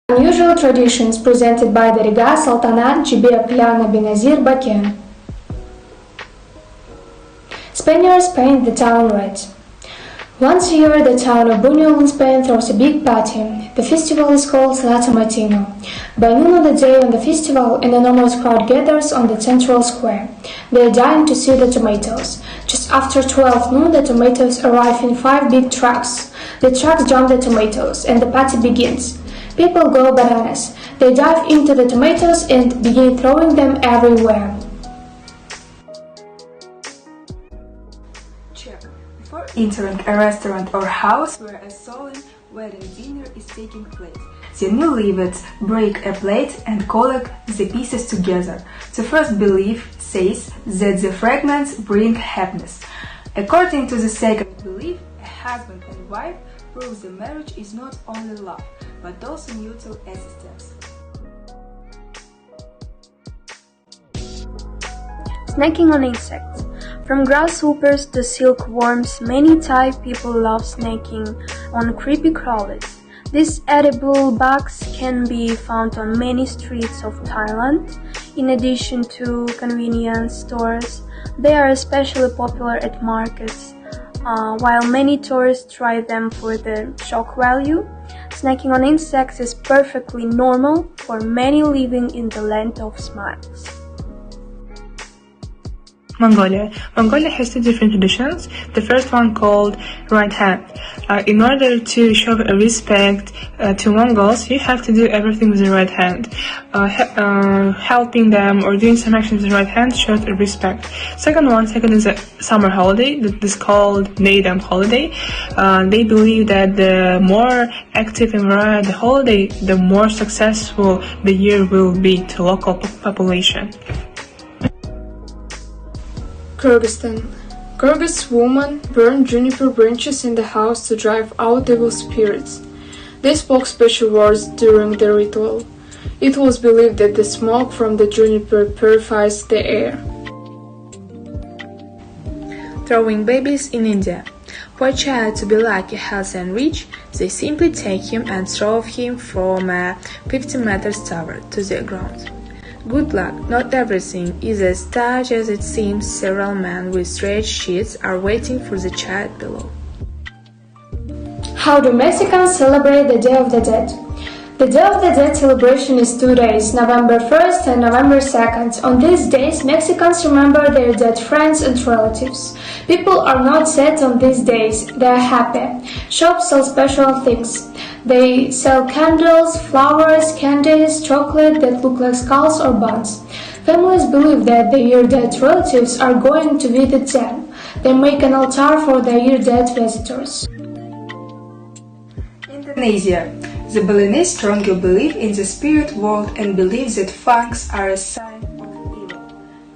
Unusual traditions presented by the Riga Sultanate Jibir Plana Benazir Baken. Spaniards paint the town red. Once a year, the town of Bunyol in Spain throws a big party. The festival is called Satere-Mawe. By noon on the day of the festival, an enormous crowd gathers on the central square. They are dying to see the tomatoes. Just after 12 noon, the tomatoes arrive in 5 big trucks. The trucks jump the tomatoes, and the party begins. People go bananas. They dive into the tomatoes and begin throwing them everywhere. Check. Before entering a restaurant or house where a solemn wedding dinner is taking place, the newlyweds break a plate and collect the pieces together. The first belief says that the fragments bring happiness. According to the second belief, a husband and wife prove the marriage is not only love, but also mutual assistance. Snacking on insects. From grasshoppers to silkworms, many Thai people love snacking on creepy crawlers. These edible bugs can be found on many streets of Thailand. In addition to convenience stores, they are especially popular at markets. While many tourists try them for the shock value, snacking on insects is perfectly normal for many living in the land of smiles. Mongolia. Mongolia has two different traditions. The first one called right hand. In order to show respect to Mongols, you have to do everything with the right hand. Helping them or doing some actions with the right hand shows respect. Second is a summer holiday that is called Naidam holiday. They believe that the more active and varied the holiday, the more successful the year will be to local population. Kyrgyzstan. Kyrgyz women burn juniper branches in the house to drive out evil spirits. They spoke special words during the ritual. It was believed that the smoke from the juniper purifies the air. Throwing babies in India. For a child to be lucky, healthy and rich, they simply take him and throw him from a 50 meters tower to the ground. Good luck, not everything is as touch as it seems. Several men with stretched sheets are waiting for the child below. How do Mexicans celebrate the Day of the Dead? The Day of the Dead celebration is 2 days, November 1st and November 2nd. On these days, Mexicans remember their dead friends and relatives. People are not sad on these days, they are happy. Shops sell special things. They sell candles, flowers, candies, chocolate that look like skulls or buns. Families believe that their dead relatives are going to visit them. They make an altar for their dead visitors. Indonesia. The Balinese strongly believe in the spirit world and believe that fangs are a sign of evil.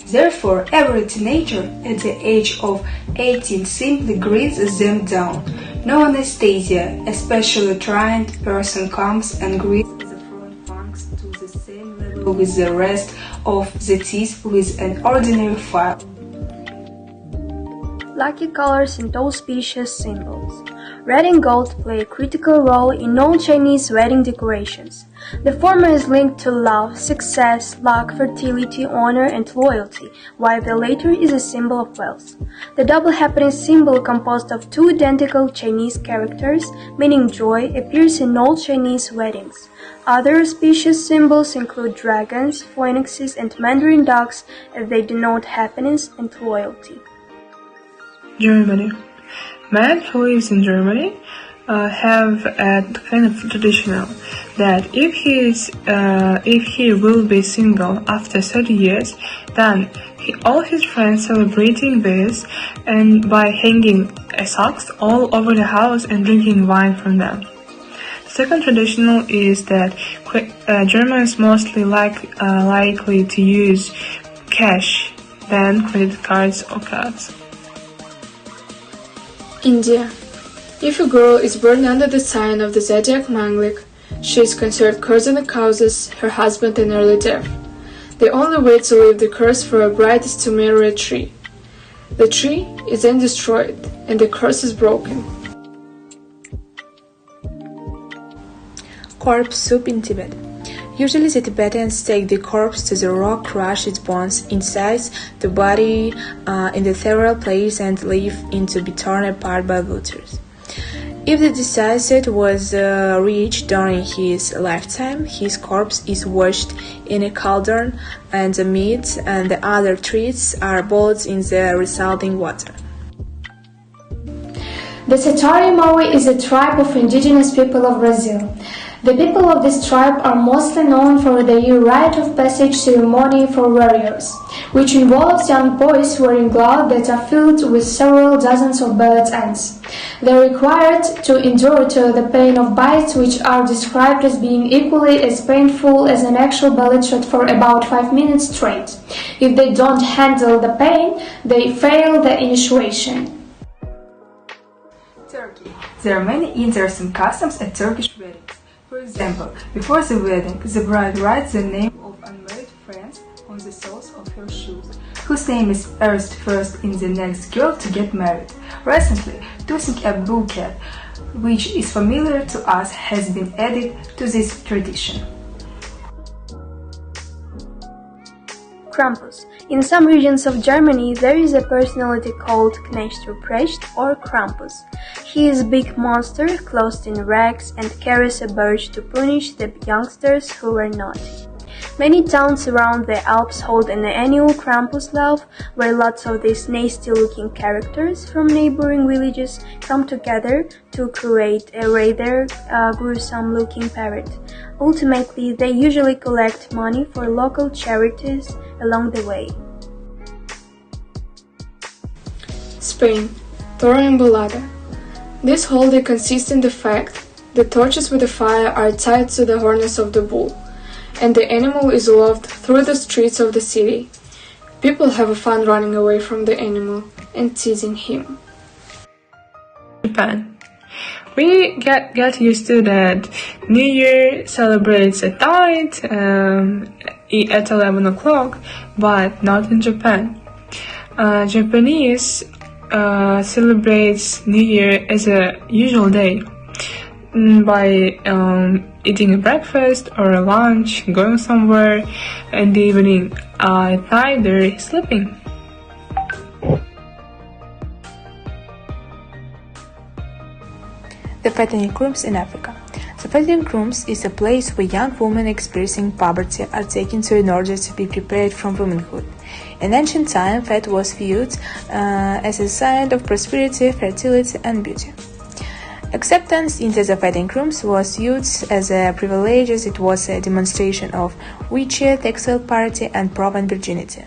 Therefore, every teenager at the age of 18 simply greets them down. No anesthesia, especially trained person comes and greets the front fangs to the same level with the rest of the teeth with an ordinary file. Lucky colors and auspicious symbols. Red and gold play a critical role in all Chinese wedding decorations. The former is linked to love, success, luck, fertility, honor, and loyalty, while the latter is a symbol of wealth. The double happiness symbol, composed of two identical Chinese characters, meaning joy, appears in all Chinese weddings. Other auspicious symbols include dragons, phoenixes, and mandarin dogs, as they denote happiness and loyalty. Germany. Men who lives in Germany have a kind of traditional that if he will be single after 30 years, then all his friends celebrating this and by hanging socks all over the house and drinking wine from them. The second traditional is that Germans mostly likely to use cash than credit cards or cards. India. If a girl is born under the sign of the zodiac Manglik, she is considered cursed and causes her husband an early death. The only way to leave the curse for a bride is to marry a tree. The tree is then destroyed and the curse is broken. corpse soup in Tibet. Usually the Tibetans take the corpse to the rock, crush its bones, incise the body in the several places and leave it to be torn apart by vultures. If the deceased was rich during his lifetime, his corpse is washed in a cauldron and the meat and the other treats are boiled in the resulting water. The Satere-Mawe is a tribe of indigenous people of Brazil. The people of this tribe are mostly known for their rite of passage ceremony for warriors, which involves young boys wearing gloves that are filled with several dozens of bullet ends. They are required to endure the pain of bites, which are described as being equally as painful as an actual bullet shot for about 5 minutes straight. If they don't handle the pain, they fail the initiation. Turkey. There are many interesting customs at Turkish weddings. For example, before the wedding, the bride writes the name of unmarried friends on the soles of her shoes, whose name is erased first in the next girl to get married. Recently, tossing a bouquet, which is familiar to us, has been added to this tradition. Krampus. In some regions of Germany, there is a personality called Knecht or Krampus. He is a big monster, clothed in rags, and carries a birch to punish the youngsters who were naughty. Many towns around the Alps hold an annual Krampus laugh, where lots of these nasty-looking characters from neighboring villages come together to create a rather gruesome-looking parade. Ultimately, they usually collect money for local charities along the way. Spain. Toro Embolada. This holiday consists in the fact that torches with a fire are tied to the harness of the bull, and the animal is loved through the streets of the city. People have fun running away from the animal and teasing him. Japan. We get used to that New Year celebrates at night at 11 o'clock, but not in Japan. Japanese celebrates New Year as a usual day by eating a breakfast or a lunch, going somewhere in the evening. At night they're sleeping. The fattening rooms in Africa. The fattening rooms is a place where young women experiencing puberty are taken to in order to be prepared for womanhood. In ancient time, fat was viewed as a sign of prosperity, fertility, and beauty. Acceptance into the fattening rooms was viewed as a privilege, as it was a demonstration of virtue, sexual purity, and proven virginity.